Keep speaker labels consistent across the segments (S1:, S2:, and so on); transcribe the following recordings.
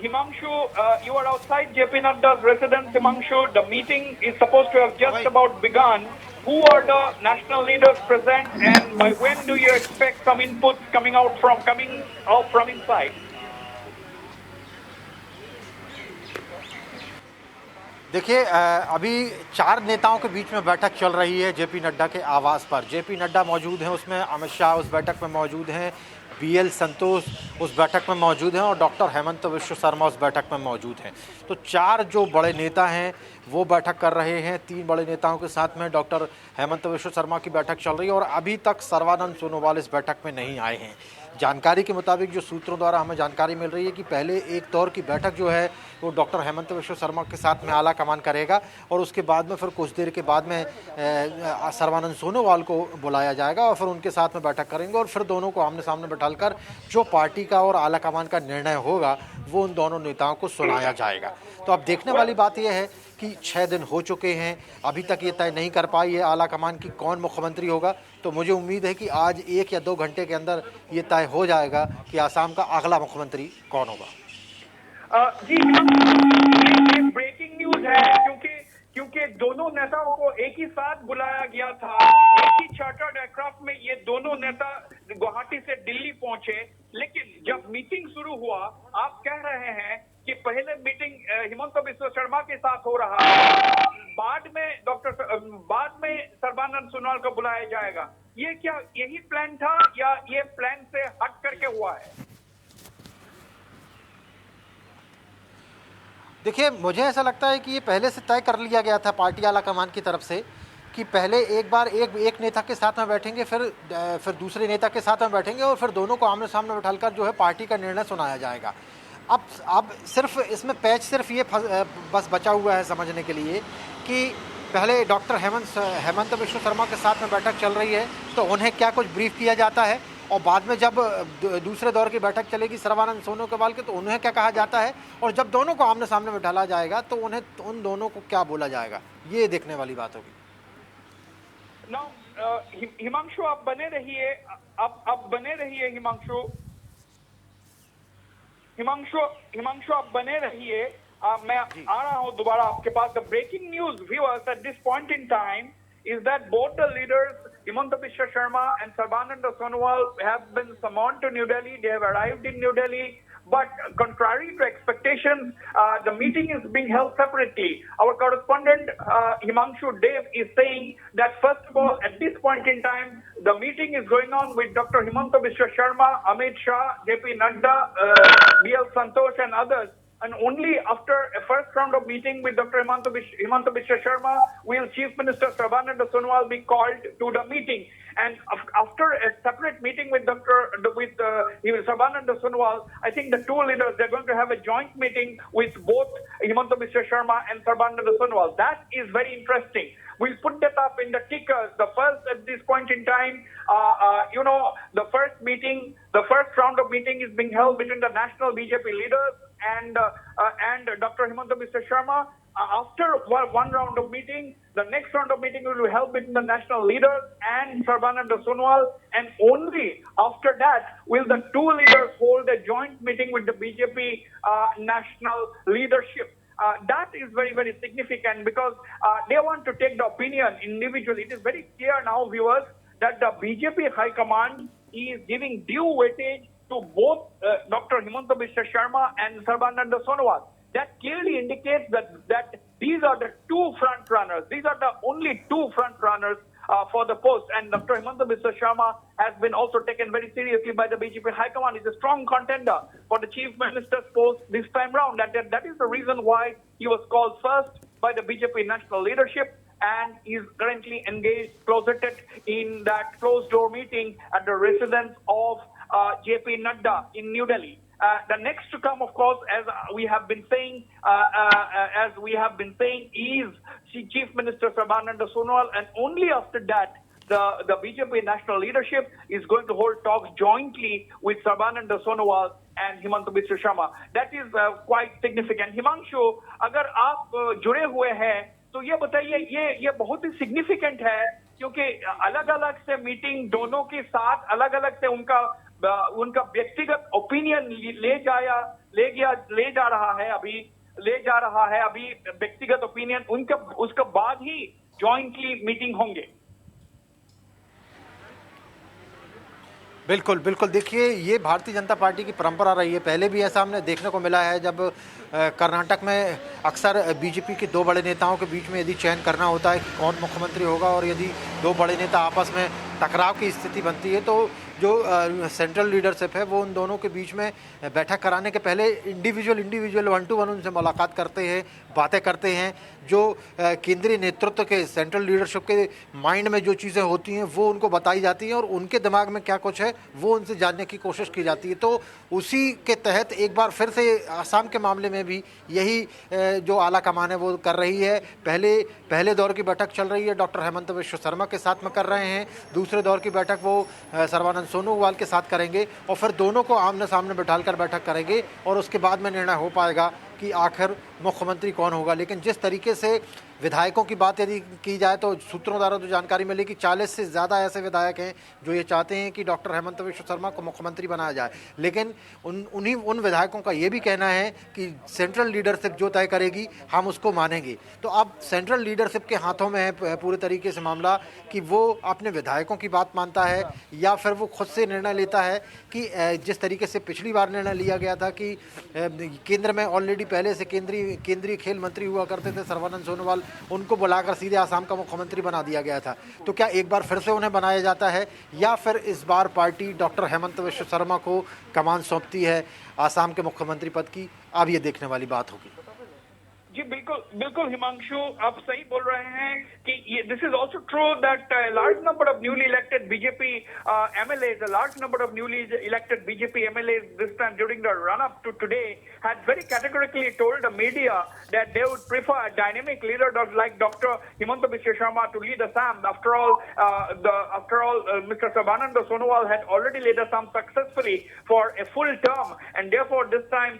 S1: Himanshu, you are outside JP Nadda's residence. Himanshu, the meeting is supposed to have just about begun. Who are the national leaders present, and by when do you expect some inputs coming out from inside?
S2: देखिए, अभी 4 नेताओं के बीच में बैठक चल रही है JP Nadda के आवास पर। जेपी नड्डा मौजूद हैं उसमें, अमित शाह उस बैठक में मौजूद हैं, बीएल संतोष उस बैठक में मौजूद हैं और डॉक्टर हेमंत विश्व शर्मा उस बैठक में मौजूद हैं। तो 4 जो बड़े नेता हैं वो बैठक कर रहे हैं। 3 बड़े नेताओं के साथ में डॉक्टर हेमंत विश्व शर्मा की बैठक चल रही है और अभी तक सर्बानंद सोनोवाल इस बैठक में नहीं आए हैं। जानकारी के मुताबिक, जो सूत्रों द्वारा हमें जानकारी मिल रही है कि पहले एक दौर की बैठक जो है वो डॉक्टर हेमंत विश्व शर्मा के साथ में आला कमान करेगा और उसके बाद में फिर कुछ देर के बाद में सर्बानंद सोनोवाल को बुलाया जाएगा और फिर उनके साथ में बैठक करेंगे और फिर दोनों को आमने सामने बैठाकर जो पार्टी का और आला कमान का निर्णय होगा वो उन दोनों नेताओं को सुनाया जाएगा। तो अब देखने वाली बात यह है कि 6 दिन हो चुके हैं, अभी तक ये तय नहीं कर पाई है आला कमान की कौन मुख्यमंत्री होगा। तो मुझे उम्मीद है कि आज 1 या 2 घंटे के अंदर ये तय हो जाएगा कि आसाम का अगला मुख्यमंत्री कौन होगा।
S1: जी, ये ब्रेकिंग न्यूज है क्योंकि दोनों नेताओं को एक ही साथ बुलाया गया था। एक ही चार्टर्ड एयरक्राफ्ट में ये दोनों नेता गुवाहाटी से दिल्ली पहुंचे, लेकिन जब मीटिंग शुरू हुआ, आप कह रहे हैं कि पहले मीटिंग हिमंत बिस्वा शर्मा के साथ हो रहा है, बाद में सर्बानंद सोनोवाल को बुलाया जाएगा। ये क्या यही प्लान था या ये प्लान से हट करके हुआ है?
S2: देखिए, मुझे ऐसा लगता है कि ये पहले से तय कर लिया गया था पार्टी आला कमान की तरफ से कि पहले एक बार एक नेता के साथ में बैठेंगे, फिर दूसरे नेता के साथ में बैठेंगे और फिर दोनों को आमने सामने बैठाकर जो है पार्टी का निर्णय सुनाया जाएगा। अब सिर्फ इसमें पैच सिर्फ ये बस बचा हुआ है समझने के लिए कि पहले डॉक्टर हेमंत विश्व शर्मा के साथ में बैठक चल रही है तो उन्हें क्या कुछ ब्रीफ किया जाता है और बाद में जब दूसरे दौर की बैठक चलेगी सर्बानंद सोनोवाल की तो उन्हें क्या कहा जाता है और जब दोनों को आमने सामने बैठाला जाएगा तो उन दोनों को क्या बोला जाएगा, ये देखने वाली बात होगी।
S1: हिमांशु, आप बने रहिए, आप बने रहिए हिमांशु आप बने रहिए। मैं आ रहा हूं दोबारा आपके पास। The breaking news viewers at this point in time is that both the leaders, Himanta Biswa Sharma and Sarbananda Sonowal, have been summoned to New Delhi. They have arrived in New Delhi. But contrary to expectations, the meeting is being held separately. Our correspondent, Himanshu Dev, is saying that first of all, at this point in time, the meeting is going on with Dr. Himanta Biswa Sharma, Amit Shah, JP Nadda, BL Santosh and others. And only after a first round of meeting with Dr. Himanta Biswa Sharma will Chief Minister Sarbananda Sonowal be called to the meeting. And after a separate meeting with Sarbananda Sonowal, I think the two leaders, they're going to have a joint meeting with both Himanta Biswa Sharma and Sarbananda Sonowal. That is very interesting. We'll put that up in the tickers. The first, at this point in time, the first round of meeting is being held between the national BJP leaders and Dr. Himanta Biswa Sharma. After one round of meeting, the next round of meeting will be held between the national leaders and Sarbananda Sonowal, and only after that will the two leaders hold a joint meeting with the BJP national leadership. That is very, very significant because they want to take the opinion individually. It is very clear now, viewers, that the BJP High Command is giving due weightage to both Dr. Himanta Biswa Sharma and Sarbananda Sonowal. That clearly indicates that these are the two front runners. These are the only two front runners for the post. And Dr. Himanta Biswa Sharma has been also taken very seriously by the BJP High Command. He's a strong contender for the Chief Minister's post this time round. That is the reason why he was called first by the BJP national leadership, and is currently engaged, closeted in that closed-door meeting at the residence of JP Nadda in New Delhi. The next to come, of course, as we have been saying, is Chief Minister Sarbananda Sonowal, and only after that, the BJP national leadership is going to hold talks jointly with Sarbananda Sonowal and Himanta Biswa Sharma. That is quite significant. Himanshu, अगर आप जुड़े हुए हैं तो ये बताइए, ये बहुत ही सिग्निफिकेंट है क्योंकि अलग अलग से मीटिंग दोनों के साथ अलग अलग से उनका व्यक्तिगत ओपिनियन ले ले जा रहा है अभी व्यक्तिगत ओपिनियन उनका, उसके बाद ही जॉइंटली मीटिंग होंगे।
S2: बिल्कुल बिल्कुल, देखिए ये भारतीय जनता पार्टी की परंपरा रही है, पहले भी ऐसा हमने देखने को मिला है जब कर्नाटक में अक्सर बीजेपी के दो बड़े नेताओं के बीच में यदि चयन करना होता है कि कौन मुख्यमंत्री होगा और यदि दो बड़े नेता आपस में टकराव की स्थिति बनती है तो जो सेंट्रल लीडरशिप है वो उन दोनों के बीच में बैठक कराने के पहले इंडिविजुअल 1 to 1 उनसे मुलाकात करते हैं, बातें करते हैं। जो केंद्रीय नेतृत्व के सेंट्रल लीडरशिप के माइंड में जो चीज़ें होती हैं वो उनको बताई जाती हैं और उनके दिमाग में क्या कुछ है वो उनसे जानने की कोशिश की जाती है। तो उसी के तहत एक बार फिर से आसाम के मामले में भी यही जो आला कमान है वो कर रही है। पहले दौर की बैठक चल रही है, डॉक्टर हेमंत बिश्व शर्मा के साथ में कर रहे हैं। दूसरे दौर की बैठक वो सर्बानंद सोनोवाल के साथ करेंगे और फिर दोनों को आमने सामने बिठाकर बैठक करेंगे और उसके बाद में निर्णय हो पाएगा कि आखिर मुख्यमंत्री कौन होगा। लेकिन जिस तरीके से विधायकों की बात यदि की जाए तो सूत्रों द्वारा तो जानकारी मिली कि 40 से ज़्यादा ऐसे विधायक हैं जो ये चाहते हैं कि डॉक्टर हेमंत बिश्व शर्मा को मुख्यमंत्री बनाया जाए। लेकिन उन विधायकों का ये भी कहना है कि सेंट्रल लीडरशिप जो तय करेगी हम उसको मानेंगे। तो अब सेंट्रल लीडरशिप के हाथों में है पूरे तरीके से मामला कि वो अपने विधायकों की बात मानता है या फिर वो खुद से निर्णय लेता है कि जिस तरीके से पिछली बार निर्णय लिया गया था कि केंद्र में ऑलरेडी पहले से केंद्रीय खेल मंत्री हुआ करते थे सर्बानंद सोनोवाल, उनको बुलाकर सीधे आसाम का मुख्यमंत्री बना दिया गया था। तो क्या एक बार फिर से उन्हें बनाया जाता है या फिर इस बार पार्टी डॉक्टर हेमंत बिश्व शर्मा को कमान सौंपती है आसाम के मुख्यमंत्री पद की? अब ये देखने वाली बात होगी।
S1: जी बिल्कुल हिमांशु, आप सही बोल रहे हैं कि this is also true that large number of newly elected BJP MLAs, a large number of newly elected BJP MLAs this time during the run-up to today had very categorically told the media that they would prefer a dynamic leader like Dr. Himanta Biswa Sharma to lead Assam. After all, Mr. Sarbananda Sonowal had already led Assam successfully for a full term, and therefore this time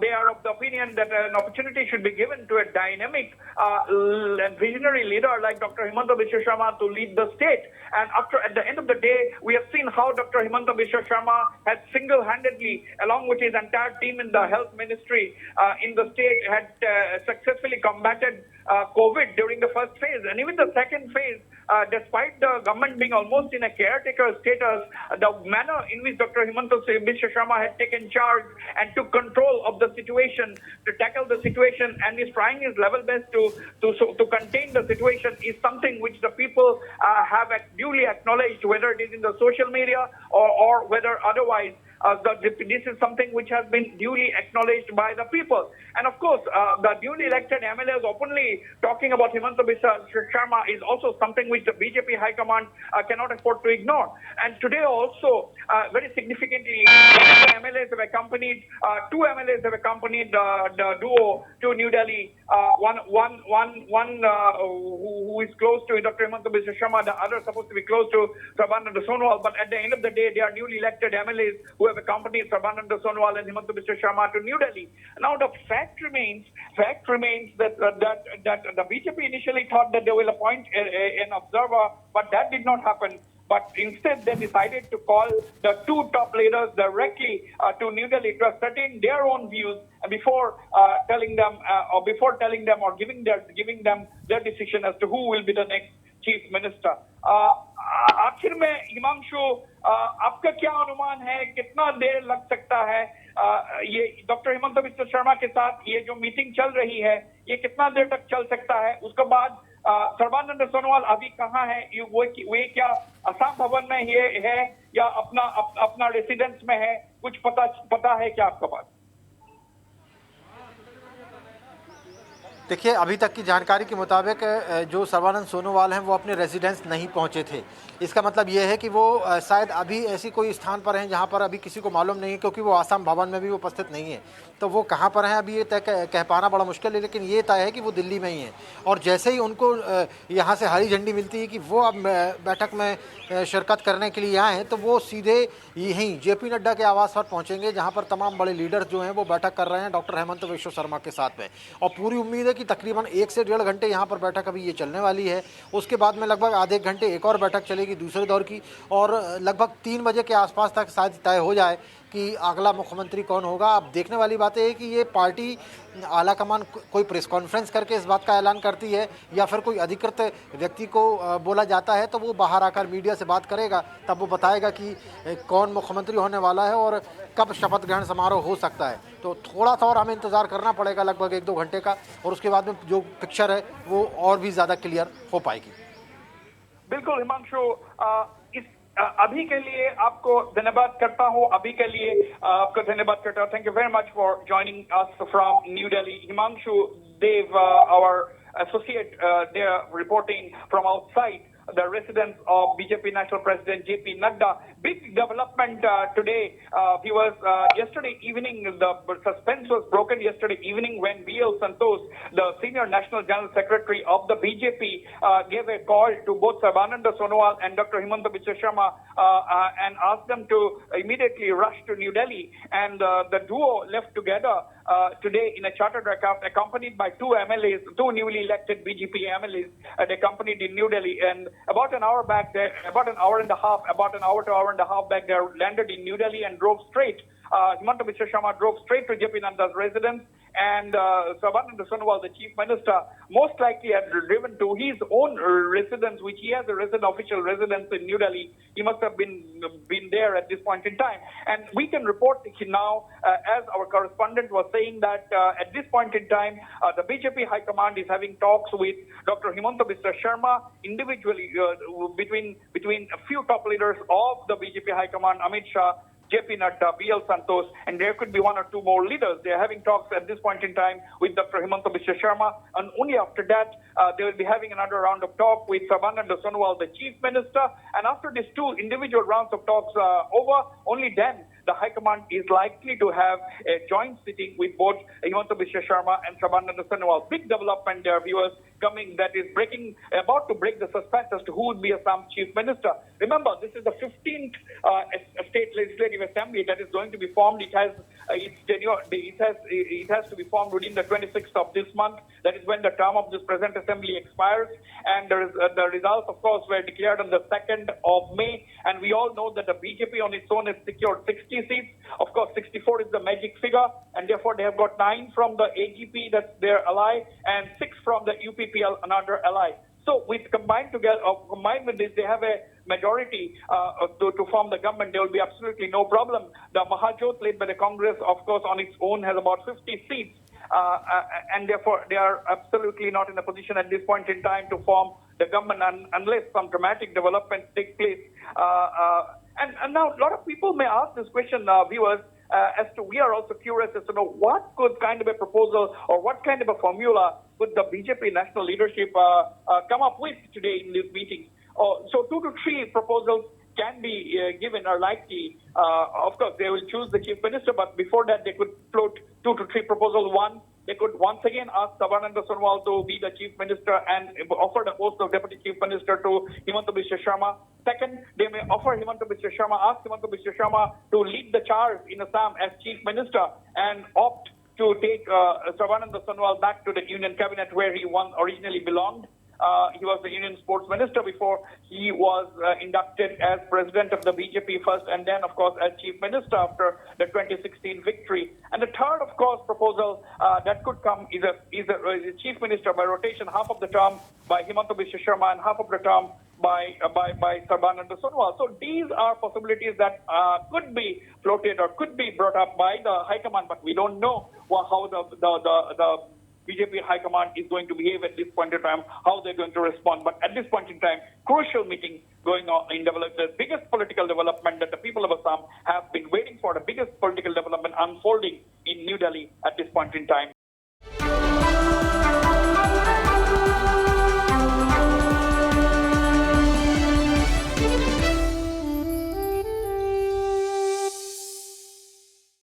S1: they are of the opinion that an opportunity should be given to a dynamic and visionary leader like Dr. Himanta Biswa Sharma to lead the state. And at the end of the day, we have seen how Dr. Himanta Biswa Sharma has single-handedly, along with his entire team in the health ministry in the state, had successfully combated COVID during the first phase. And even the second phase, despite the government being almost in a caretaker status, the manner in which Dr. Himanta Biswa Sharma had taken charge and took control of the situation, to tackle the situation, and is trying his level best to contain the situation is something which the people have duly acknowledged, whether it is in the social media or whether otherwise. This is something which has been duly acknowledged by the people. And of course, the newly elected MLAs openly talking about Himanta Biswa Sharma is also something which the BJP High Command cannot afford to ignore. And today also, very significantly, two MLAs have accompanied the duo to New Delhi. One who is close to Dr. Himanta Biswa Sharma, the other supposed to be close to Sarbananda Sonowal. But at the end of the day, they are newly elected MLAs who have accompanied Sarbananda Sonowal and Himanta Biswa Sharma to New Delhi. Now the fact remains that the BJP initially thought that they will appoint an observer, but that did not happen. But instead, they decided to call the two top leaders directly to New Delhi to ascertain their own views before telling them or giving them their decision as to who will be the next chief minister. आखिर में हिमांशु, आपका क्या अनुमान है, कितना देर लग सकता है ये डॉक्टर हिमंत बिश्व शर्मा के साथ ये जो मीटिंग चल रही है, ये कितना देर तक चल सकता है? उसके बाद सर्बानंद सोनोवाल अभी कहाँ है? वे क्या असम भवन में है या अपना रेसिडेंस में है? कुछ पता है क्या आपके पास?
S2: देखिए, अभी तक की जानकारी के मुताबिक जो सर्बानंद सोनोवाल हैं वो अपने रेजिडेंस नहीं पहुंचे थे। इसका मतलब ये है कि वो शायद अभी ऐसी कोई स्थान पर हैं जहां पर अभी किसी को मालूम नहीं है, क्योंकि वो आसाम भवन में भी उपस्थित नहीं है। तो वो कहां पर हैं अभी ये तय कह पाना बड़ा मुश्किल है, लेकिन ये तय है कि वो दिल्ली में ही हैं। और जैसे ही उनको यहाँ से हरी झंडी मिलती है कि वो अब बैठक में शिरकत करने के लिए आए हैं, तो वो सीधे यहीं JP नड्डा के आवास पर पहुँचेंगे, जहाँ पर तमाम बड़े लीडर्स जो हैं वो बैठक कर रहे हैं डॉक्टर हेमंत बिश्व शर्मा के साथ में। और पूरी उम्मीद है कि तकरीबन 1 से 1.5 घंटे यहाँ पर बैठक अभी ये चलने वाली है। उसके बाद में लगभग आधे एक घंटे एक और बैठक चलेगी दूसरे दौर की, और लगभग 3 बजे के आसपास तक शायद तय हो जाए कि अगला मुख्यमंत्री कौन होगा। अब देखने वाली बात है कि ये पार्टी आला कमान कोई प्रेस कॉन्फ्रेंस करके इस बात का ऐलान करती है या फिर कोई अधिकृत व्यक्ति को बोला जाता है, तो वो बाहर आकर मीडिया से बात करेगा, तब वो बताएगा कि कौन मुख्यमंत्री होने वाला है और कब शपथ ग्रहण समारोह हो सकता है। तो थोड़ा सा और हमें इंतज़ार करना पड़ेगा, लगभग 1-2 घंटे का, और उसके बाद में जो पिक्चर है वो और भी ज़्यादा क्लियर हो पाएगी।
S1: बिल्कुल हिमांशु, अभी के लिए आपको धन्यवाद करता हूं। अभी के लिए आपको धन्यवाद करता हूं। Thank you very much for joining us from New Delhi. Himanshu Dev, our associate, they are reporting from outside the residence of BJP National President JP Nadda. Big development today. Yesterday evening, the suspense was broken yesterday evening when B.L. Santosh, the senior national general secretary of the BJP, gave a call to both Sarbananda Sonowal and Dr. Himanta Biswa Sharma and asked them to immediately rush to New Delhi. And the duo left together today in a chartered aircraft, accompanied by two MLAs, two newly elected BJP MLAs. They accompanied in New Delhi, and about an hour to hour and a half back, they landed in New Delhi and drove straight. Himanta Biswa Sharma drove straight to JP Nadda's residence, and Sarbananda Sonowal, the chief minister, most likely had driven to his own residence, which he has a official residence in New Delhi. He must have been there at this point in time. And we can report now, as our correspondent was saying, that at this point in time, the BJP High Command is having talks with Dr. Himanta Biswa Sharma individually, between a few top leaders of the BJP High Command, Amit Shah, JP Nadda, B.L. Santosh, and there could be one or two more leaders. They are having talks at this point in time with Dr. Himanta Biswa Sharma, and only after that, they will be having another round of talk with Sarbananda Sonowal, the chief minister. And after these two individual rounds of talks over, only then the High Command is likely to have a joint sitting with both Himanta Biswa Sharma and Sarbananda Sonowal. Big development there, viewers, coming that is about to break the suspense as to who would be Assam chief minister. Remember, this is the 15th state legislative assembly that is going to be formed. It has to be formed within the 26th of this month. That is when the term of this present assembly expires. And the results, of course, were declared on the 2nd of May. And we all know that the BJP on its own has secured 60 seats. Of course, 64 is the magic figure, and therefore they have got 9 from the AGP, that's their ally, and 6 from the UPPL, another ally. So combined with this, they have a majority to form the government. There will be absolutely no problem. The Mahajot, led by the Congress, of course, on its own has about 50 seats. And therefore, they are absolutely not in a position at this point in time to form the government unless some dramatic developments take place. And now, a lot of people may ask this question, viewers, we are also curious as to know what could kind of a proposal or what kind of a formula could the BJP national leadership come up with today in this meeting. So 2 to 3 proposals can be given or likely. Of course, they will choose the chief minister, but before that, they could float 2 to 3 proposals. One, they could once again ask Sarbananda Sonowal to be the chief minister and offer the post of deputy chief minister to Himanta Biswa Sharma. Second, they may offer ask Himanta Biswa Sharma to lead the charge in Assam as chief minister and opt to take Sarbananda Sonowal back to the union cabinet where he originally belonged. He was the Union Sports Minister before he was inducted as president of the BJP first, and then, of course, as Chief Minister after the 2016 victory. And the third, of course, proposal that could come is a Chief Minister by rotation, half of the term by Himanta Biswa Sharma and half of the term by Sarbananda Sonowal. So these are possibilities that could be floated or could be brought up by the High Command, but we don't know how the BJP High Command is going to behave at this point in time, how they're going to respond. But at this point in time, crucial meeting going on in the biggest political development that the people of Assam have been waiting for, the biggest political development unfolding in New Delhi at this point in time.